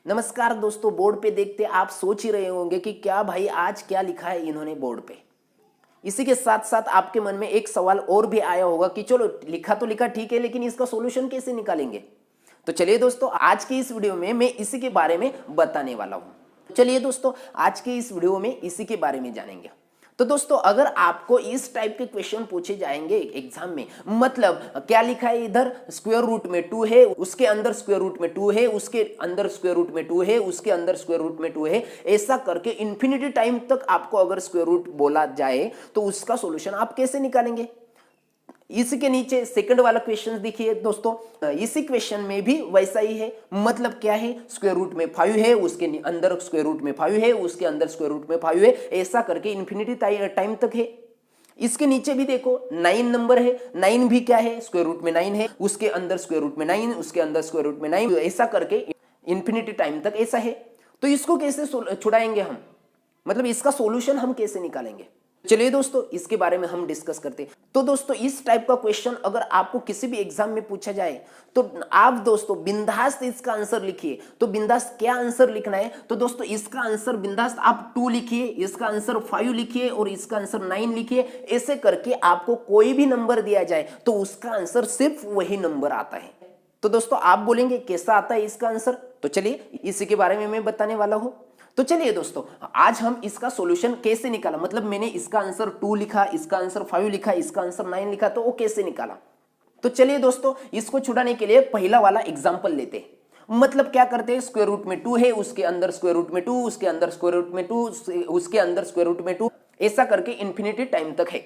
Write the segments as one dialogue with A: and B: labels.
A: नमस्कार दोस्तों, बोर्ड पे देखते आप सोच ही रहे होंगे कि क्या भाई आज क्या लिखा है इन्होंने बोर्ड पे। इसी के साथ साथ आपके मन में एक सवाल और भी आया होगा कि चलो लिखा तो लिखा ठीक है, लेकिन इसका सॉल्यूशन कैसे निकालेंगे। तो चलिए दोस्तों, आज की इस वीडियो में मैं इसी के बारे में बताने वाला हूं। चलिए दोस्तों, आज के इस वीडियो में इसी के बारे में जानेंगे। तो दोस्तों, अगर आपको इस टाइप के क्वेश्चन पूछे जाएंगे एग्जाम में, मतलब क्या लिखा है इधर, स्क्वायर रूट में 2 है, उसके अंदर स्क्वायर रूट में 2 है, उसके अंदर स्क्वायर रूट में 2 है, उसके अंदर स्क्वायर रूट में 2 है, ऐसा करके इन्फिनिटी टाइम तक आपको अगर स्क्वायर रूट बोला जाए तो उसका सॉल्यूशन आप कैसे निकालेंगे। इसी के नीचे सेकंड वाला क्वेश्चन देखिए दोस्तों, इसी क्वेश्चन में भी वैसा ही है। मतलब क्या है, स्क्वायर रूट में 5 है, उसके अंदर स्क्वायर रूट में 5 है, उसके अंदर स्क्वायर रूट में 5 है, ऐसा करके इन्फिनिटी टाइम तक है। इसके नीचे भी देखो 9 नंबर है, 9 भी क्या है, स्क्वायर रूट में 9 है, उसके अंदर स्क्वायर रूट में 9, उसके अंदर स्क्वायर रूट में 9, ऐसा करके इन्फिनिटी टाइम तक ऐसा है। तो इसको कैसे छुड़ाएंगे हम, मतलब इसका सॉल्यूशन हम कैसे निकालेंगे। चलिए दोस्तों, इसके बारे में हम डिस्कस करते हैं। तो दोस्तों, इस टाइप का क्वेश्चन अगर आपको किसी भी एग्जाम में पूछा जाए तो आप दोस्तों बिंदास इसका आंसर लिखिए। तो बिंदास क्या आंसर लिखना है, तो दोस्तों इसका आंसर बिंदास आप 2 लिखिए, इसका आंसर 5 लिखिए और इसका आंसर 9 लिखिए। ऐसे करके आपको कोई भी नंबर दिया जाए तो उसका आंसर सिर्फ वही नंबर आता है। तो दोस्तों आप बोलेंगे कैसा आता है इसका आंसर, तो चलिए इसी के बारे में मैं बताने वाला हूं। तो चलिए दोस्तों, आज हम इसका सॉल्यूशन कैसे निकाला, मतलब मैंने इसका आंसर 2 लिखा, इसका आंसर 5 लिखा, इसका आंसर 9 लिखा, तो वो कैसे निकाला। तो चलिए दोस्तों, इसको छुड़ाने के लिए पहला वाला एग्जांपल लेते हैं। मतलब क्या करते हैं, स्क्वायर रूट में 2 है, उसके अंदर स्क्वायर रूट में 2, उसके अंदर स्क्वायर रूट में 2, उसके अंदर स्क्वायर रूट में 2, ऐसा करके इन्फिनिटी टाइम तक है।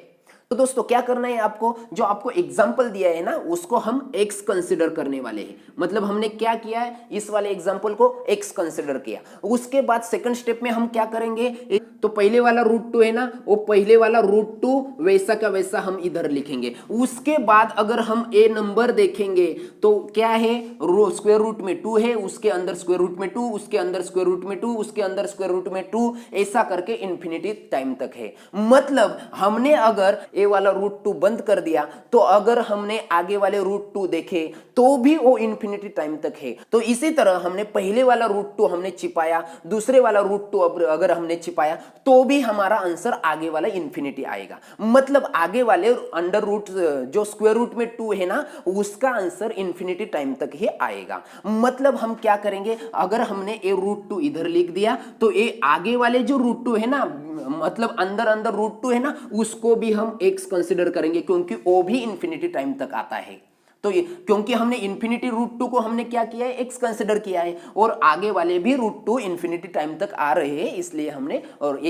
A: तो दोस्तों क्या करना है आपको, जो आपको एग्जाम्पल दिया है ना उसको हम x कंसिडर करने वाले हैं। मतलब हमने क्या किया है, इस वाले एग्जाम्पल को x कंसिडर किया। उसके बाद सेकंड स्टेप में हम क्या करेंगे, तो पहले वाला रूट 2 है ना, वो पहले वाला रूट 2 वैसा का वैसा हम इधर लिखेंगे। उसके बाद अगर हम ए नंबर देखेंगे तो क्या है, स्क्वायर रूट में 2 है, उसके अंदर स्क्वायर रूट में 2, उसके अंदर स्क्वायर रूट में 2, उसके अंदर स्क्वायर रूट में 2, ऐसा करके इन्फिनिटी टाइम तक है। मतलब हमने अगर ए वाला रूट 2 बंद कर दिया तो अगर हमने आगे वाले रूट 2 देखे तो भी वो इन्फिनिटी टाइम तक है। तो इसी तरह हमने पहले वाला रूट 2 हमने छिपाया, दूसरे वाला रूट 2 अगर हमने छिपाया तो भी हमारा आंसर आगे वाला इन्फिनिटी आएगा। मतलब आगे वाले अंडर रूट जो स्क्वायर रूट में 2 है ना, उसका आंसर इन्फिनिटी टाइम तक ही आएगा। मतलब हम क्या करेंगे, अगर हमने ए रूट 2 इधर लिख दिया तो ए आगे वाले जो रूट 2 है ना, मतलब अंदर अंदर रूट 2 है ना, उसको भी हम x कंसिडर करेंगे क्योंकि वो भी इन्फिनिटी टाइम तक आता है। तो ये क्योंकि हमने इन्फिनिटी रूट 2 को हमने क्या किया है, x कंसिडर किया है, और आगे वाले भी रूट 2 इन्फिनिटी टाइम तक आ रहे हैं, इसलिए हमने और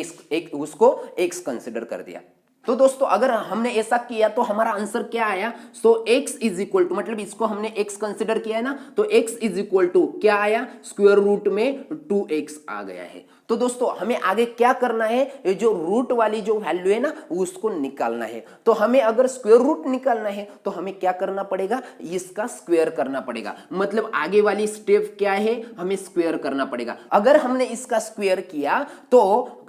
A: उसको x कंसिडर कर दिया। तो दोस्तों अगर हमने ऐसा किया तो हमारा आंसर क्या आया, सो x इज इक्वल टू, मतलब इसको हमने x कंसिडर किया है ना, तो x इज इक्वल टू क्या आया, स्क्वायर रूट में 2x आ गया है। तो दोस्तों हमें आगे क्या करना है, ये जो रूट वाली जो वैल्यू है ना उसको निकालना है। तो हमें अगर स्क्वायर रूट निकालना है तो हमें क्या करना पड़ेगा, इसका स्क्वायर करना पड़ेगा। मतलब आगे वाली स्टेप क्या है, हमें स्क्वायर करना पड़ेगा। अगर हमने इसका स्क्वायर किया तो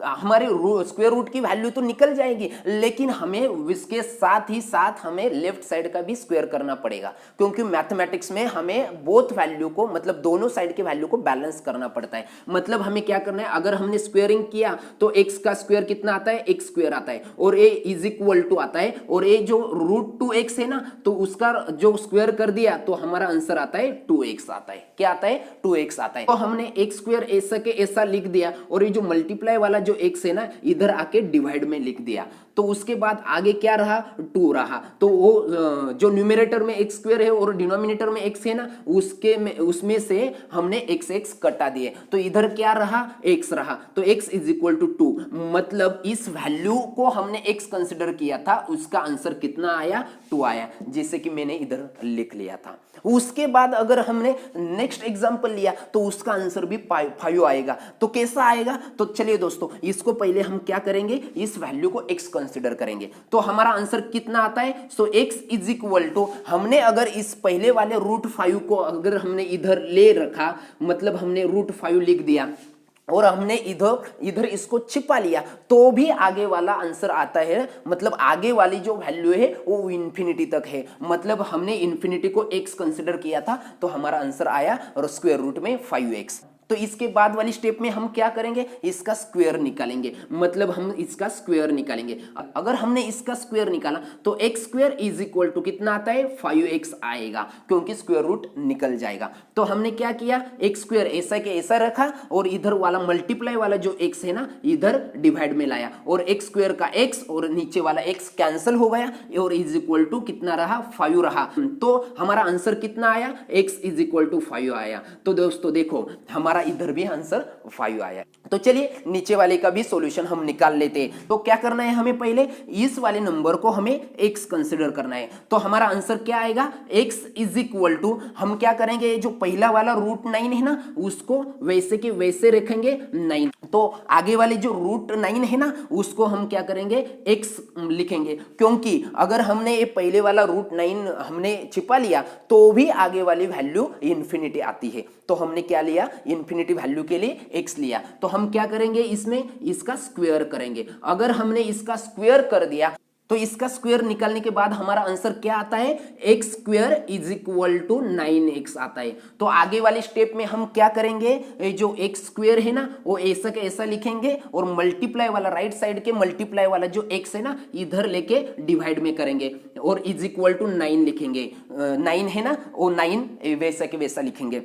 A: हमारे स्क्वायर रूट की वैल्यू तो निकल जाएगी, लेकिन हमें इसके साथ ही साथ हमें लेफ्ट साइड का भी स्क्वायर करना पड़ेगा, क्योंकि मैथमेटिक्स में हमें बोथ वैल्यू को, मतलब दोनों साइड के वैल्यू को बैलेंस करना पड़ता है। मतलब हमें क्या करना है, अगर हमने स्क्वायरिंग किया तो x का स्क्वायर कितना आता है, x स्क्वायर आता है, और a इज इक्वल टू आता है, और a जो रूट 2x है ना, तो उसका जो स्क्वायर कर दिया तो हमारा आंसर आता है 2x आता है। क्या आता है, 2x आता है। तो हमने x स्क्वायर ऐसा के ऐसा लिख दिया, और ये जो मल्टीप्लाई वाला जो x है ना इधर आके डिवाइड में लिख दिया। तो उसके बाद आगे क्या रहा, 2 रहा। तो वो जो न्यूमरेटर में x स्क्वायर है और डिनोमिनेटर में x है ना, उसमें से हमने x कटा दिए, तो इधर क्या रहा, x रहा। तो x इज इक्वल टू 2, मतलब इस वैल्यू को हमने x कंसिडर किया था, उसका आंसर कितना आया, 2 आया, जैसे कि मैंने इधर लिख लिया था। उसके बाद अगर हमने नेक्स्ट एग्जांपल लिया तो उसका आंसर भी 5 आएगा। तो कैसा आएगा, तो चलिए दोस्तों इसको पहले हम क्या करेंगे, इस वैल्यू को x कंसिडर करेंगे। तो हमारा आंसर कितना आता है, सो x इज इक्वल टू, हमने अगर इस पहले वाले रूट 5 को अगर हमने इधर ले रखा, मतलब हमने रूट 5 लिख दिया और हमने इधर इसको छिपा लिया, तो भी आगे वाला आंसर आता है। मतलब आगे वाली जो वैल्यू है वो इन्फिनिटी तक है। मतलब हमने इन्फिनिटी को x कंसिडर किया था तो हमारा आंसर आया और स्क्वायर रूट में 5x। तो इसके बाद वाली स्टेप में हम क्या करेंगे, इसका स्क्वायर निकालेंगे, मतलब हम इसका स्क्वायर निकालेंगे। अगर हमने इसका स्क्वायर निकाला तो x square is equal to कितना आता है, 5x आएगा, क्योंकि स्क्वायर रूट निकल जाएगा। तो हमने क्या किया, एक्स स्क्वायर ऐसा के ऐसा रखा और इधर वाला मल्टीप्लाई वाला जो x है ना इधर डिवाइड में लाया, और एक्स स्क्वायर का x और नीचे वाला x कैंसिल हो गया और इज इक्वल टू कितना रहा, 5 रहा। तो हमारा आंसर कितना आया, x इज इक्वल टू 5 आया। तो दोस्तों देखो हमारा इधर भी आंसर 5 आया। तो चलिए नीचे वाले का भी सॉल्यूशन हम निकाल लेते हैं। तो क्या करना है, हमें पहले इस वाले नंबर को हमें x कंसीडर करना है। तो हमारा आंसर क्या आएगा, x इज इक्वल टू, हम क्या करेंगे, जो पहला वाला √9 है ना उसको वैसे के वैसे रखेंगे 9, तो आगे वाले जो √9 है ना उसको हम क्या करेंगे, x लिखेंगे, क्योंकि अगर हमने ये पहले वाला √9 हमने छिपा लिया तो भी आगे वाली वैल्यू इंफिनिटी आती है। तो हमने क्या लिया, इंफिनिटी वैल्यू के लिए x लिया। तो हम क्या करेंगे, इसमें इसका स्क्वायर करेंगे। अगर हमने इसका स्क्वायर कर दिया तो इसका स्क्वायर निकालने के बाद हमारा आंसर क्या आता है, x square is equal to 9x आता है। तो आगे वाले स्टेप में हम क्या करेंगे, जो एक्स स्क्वायर है ना वो ऐसा के ऐसा लिखेंगे और मल्टीप्लाई वाला राइट साइड के मल्टीप्लाई वाला जो x है ना इधर लेके डिवाइड में करेंगे और इज इक्वल टू 9 लिखेंगे। 9 है ना वो 9 वैसा के वैसा लिखेंगे।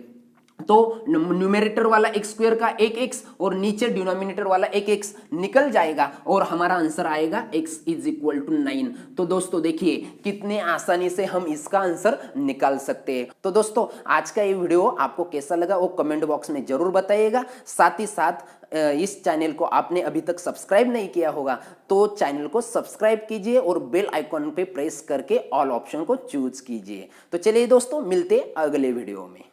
A: तो न्यूमेरेटर वाला एक्स स्क्वायर का 1x और नीचे डिनोमिनेटर वाला 1x निकल जाएगा और हमारा आंसर आएगा x इज इक्वल टू 9। तो दोस्तों देखिए कितने आसानी से हम इसका आंसर निकाल सकते हैं। तो दोस्तों आज का ये वीडियो आपको कैसा लगा वो कमेंट बॉक्स में जरूर बताइएगा। साथ ही साथ इस चैनल को आपने अभी तक सब्सक्राइब नहीं किया होगा तो चैनल को सब्सक्राइब कीजिए और बेल आइकॉन पे प्रेस करके ऑल ऑप्शन को चूज कीजिए। तो चलिए दोस्तों मिलते अगले वीडियो में।